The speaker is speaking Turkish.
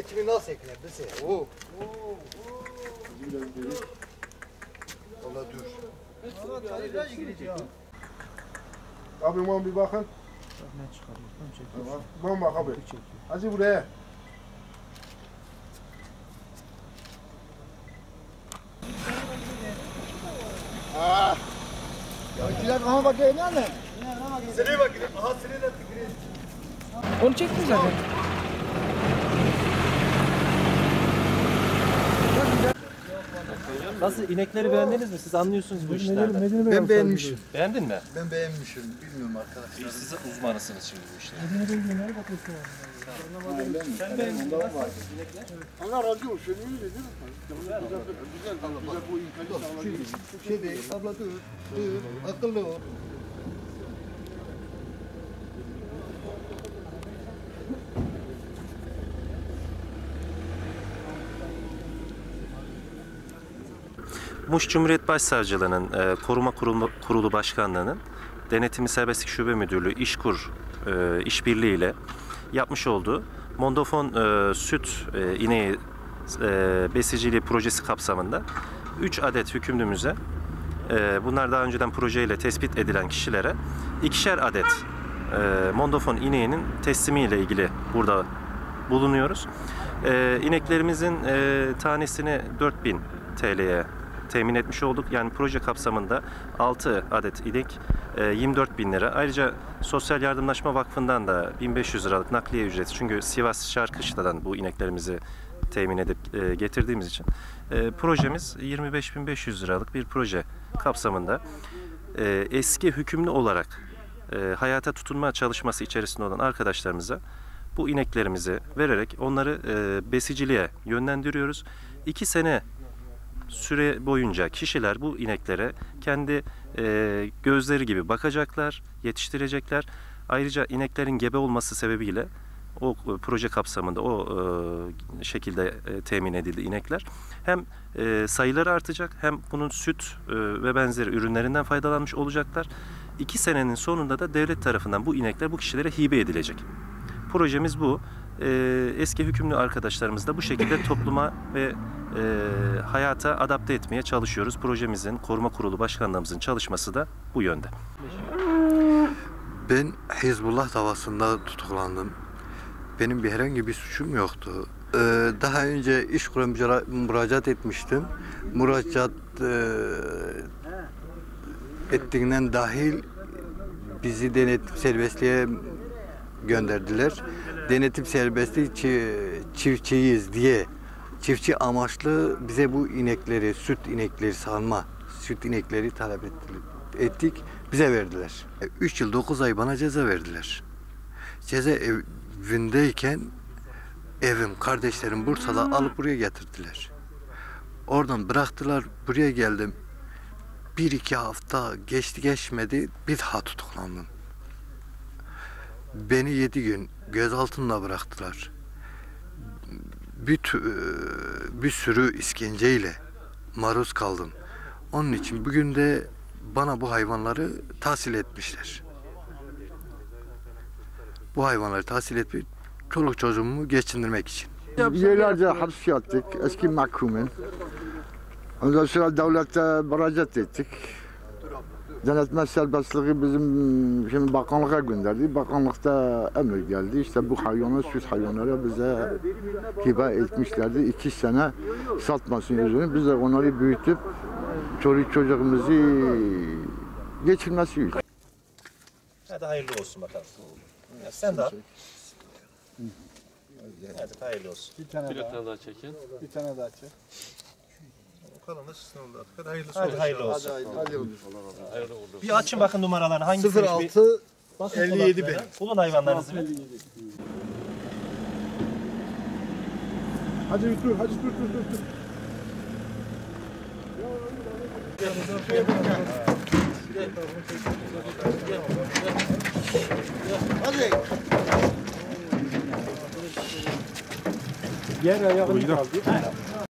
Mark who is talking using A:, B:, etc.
A: kimi nasıl ekler? Oo. Valla dur.
B: Abi bana bir bakın.
C: Ne çıkarıyor?
B: Tamam. Bana bak abi. Hadi buraya.
A: Yakiler aha bak ne? Sıraya bak. Aha sıraya da tıkırıyor.
C: Onu çektin zaten.
D: Nasıl, inekleri beğendiniz mi? Siz anlıyorsunuz bu işlerden.
A: Ben beğenmişim.
D: Beğendin mi?
A: Ben beğenmişim. Bilmiyorum arkadaşlar.
D: Siz uzmanısınız şimdi bu işlerde.
B: Allah razı olsun. Güzel bu imkanı sağlayın.
A: Şey değil. Abla dur. Dur. Akıllı ol.
D: Muş Cumhuriyet Başsavcılığı'nın Koruma Kurulu Başkanlığı'nın Denetimi Serbestlik Şube Müdürlüğü İşkur işbirliği ile yapmış olduğu Mondofon süt ineği besiciliği projesi kapsamında 3 adet hükümlümüze, bunlar daha önceden projeyle tespit edilen kişilere 2'şer adet Mondofon ineğinin teslimi ile ilgili burada bulunuyoruz. İneklerimizin tanesini 4000 TL'ye temin etmiş olduk. Yani proje kapsamında 6 adet inek 24.000 lira. Ayrıca Sosyal Yardımlaşma Vakfı'ndan da 1500 liralık nakliye ücreti. Çünkü Sivas Şarkışla'dan bu ineklerimizi temin edip getirdiğimiz için projemiz 25.500 liralık bir proje kapsamında eski hükümlü olarak hayata tutunma çalışması içerisinde olan arkadaşlarımıza bu ineklerimizi vererek onları besiciliğe yönlendiriyoruz. 2 sene süre boyunca kişiler bu ineklere kendi gözleri gibi bakacaklar, yetiştirecekler. Ayrıca ineklerin gebe olması sebebiyle o proje kapsamında o şekilde temin edildi inekler. Hem sayıları artacak, hem bunun süt ve benzeri ürünlerinden faydalanmış olacaklar. 2 senenin sonunda da devlet tarafından bu inekler bu kişilere hibe edilecek. Projemiz bu. Eski hükümlü arkadaşlarımız da bu şekilde topluma ve hayata adapte etmeye çalışıyoruz. Projemizin, Koruma Kurulu Başkanlığımızın çalışması da bu yönde.
E: Ben Hizbullah davasında tutuklandım. Benim herhangi bir suçum yoktu. Daha önce İşkur'a müracaat etmiştim. Müracaat ettiğinden dahil bizi denetim serbestliğe gönderdiler. Denetim serbestliği çiftçiyiz diye, çiftçi amaçlı bize bu inekleri, süt inekleri salma, süt inekleri talep ettik, bize verdiler. 3 yıl 9 ay bana ceza verdiler. Cezaevindeyken kardeşlerim Bursa'da alıp buraya getirdiler. Oradan bıraktılar, buraya geldim. 1-2 hafta geçmedi, bir daha tutuklandım. Beni 7 gün gözaltında bıraktılar. Bir sürü işkenceyle maruz kaldım. Onun için bugün de bana bu hayvanları tahsil etmişler. Bu hayvanları tahsil etmek, çoluk çocuğumu geçindirmek için.
F: Yıllarca hapis yattık, eski mahkumun. Ondan sonra devlete müracaat ettik. Denetme serbestliği bizim şimdi bakanlığa gönderdi. Bakanlıkta emir geldi. İşte bu hayvanı, süt hayvanları bize hibe etmişlerdi. 2 sene satmasın yüzünü. Biz de onları büyütüp çoluk çocuğumuzu geçirmesi için.
D: Hadi hayırlı olsun bakalım. Ya sen de al. Hadi hayırlı olsun.
C: Bir tane daha çekin. Bir tane daha çek.
B: Kalan da sizin oldu artık. Hadi hayırlısı
D: Hadi
B: olsun.
D: hayırlı olsun.
B: Hadi.
D: Bir açın bakın numaralarını. Hangisi?
A: 06 57 benim.
D: Bulun hayvanlarınızı bir.
B: Hadi dur, hadi dur.
A: Hadi.
C: Yer ayağını kaldı.